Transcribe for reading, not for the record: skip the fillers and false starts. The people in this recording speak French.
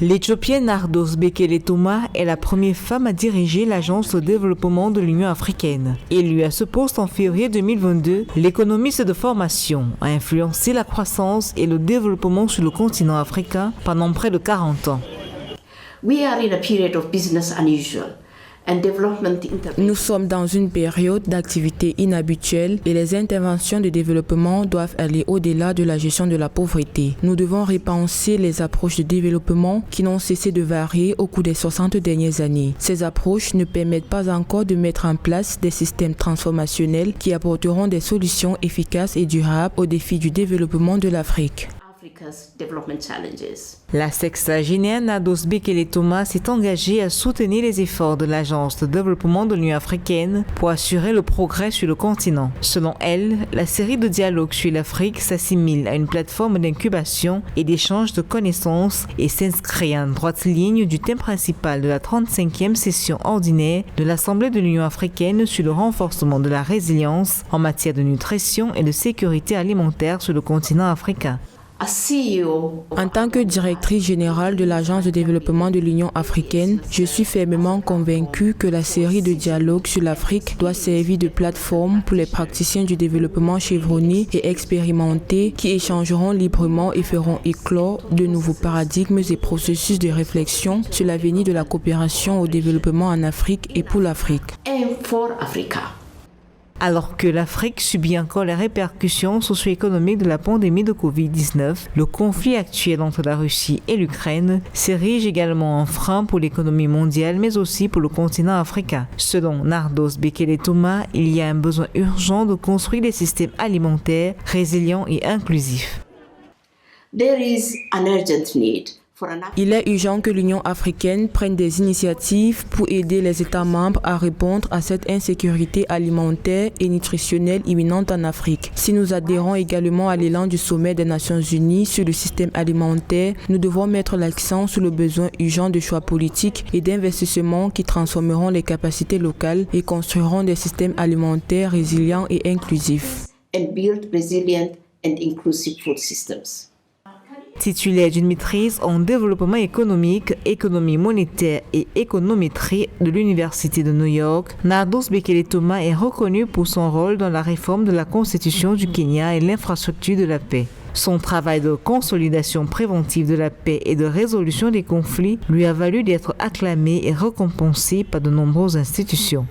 L'Éthiopienne Nardos Bekele Touma est la première femme à diriger l'Agence de développement de l'Union africaine. Élue à ce poste en février 2022, l'économiste de formation a influencé la croissance et le développement sur le continent africain pendant près de 40 ans. We are in a period of business unusual. Nous sommes dans une période d'activité inhabituelle et les interventions de développement doivent aller au-delà de la gestion de la pauvreté. Nous devons repenser les approches de développement qui n'ont cessé de varier au cours des 60 dernières années. Ces approches ne permettent pas encore de mettre en place des systèmes transformationnels qui apporteront des solutions efficaces et durables aux défis du développement de l'Afrique. La sexagénaire Nardos Bekele Touma s'est engagée à soutenir les efforts de l'Agence de développement de l'Union africaine pour assurer le progrès sur le continent. Selon elle, la série de dialogues sur l'Afrique s'assimile à une plateforme d'incubation et d'échange de connaissances et s'inscrit en droite ligne du thème principal de la 35e session ordinaire de l'Assemblée de l'Union africaine sur le renforcement de la résilience en matière de nutrition et de sécurité alimentaire sur le continent africain. En tant que directrice générale de l'Agence de développement de l'Union africaine, je suis fermement convaincue que la série de dialogues sur l'Afrique doit servir de plateforme pour les praticiens du développement chevronnés et expérimentés qui échangeront librement et feront éclore de nouveaux paradigmes et processus de réflexion sur l'avenir de la coopération au développement en Afrique et pour l'Afrique. Alors que l'Afrique subit encore les répercussions socio-économiques de la pandémie de Covid-19, le conflit actuel entre la Russie et l'Ukraine s'érige également en frein pour l'économie mondiale, mais aussi pour le continent africain. Selon Nardos Bekele Touma, il y a un besoin urgent de construire des systèmes alimentaires résilients et inclusifs. Il est urgent que l'Union africaine prenne des initiatives pour aider les États membres à répondre à cette insécurité alimentaire et nutritionnelle imminente en Afrique. Si nous adhérons également à l'élan du sommet des Nations Unies sur le système alimentaire, nous devons mettre l'accent sur le besoin urgent de choix politiques et d'investissements qui transformeront les capacités locales et construiront des systèmes alimentaires résilients et inclusifs. Titulaire d'une maîtrise en développement économique, économie monétaire et économétrie de l'Université de New York, Nardos Bekele Touma est reconnue pour son rôle dans la réforme de la Constitution du Kenya et l'infrastructure de la paix. Son travail de consolidation préventive de la paix et de résolution des conflits lui a valu d'être acclamé et récompensé par de nombreuses institutions.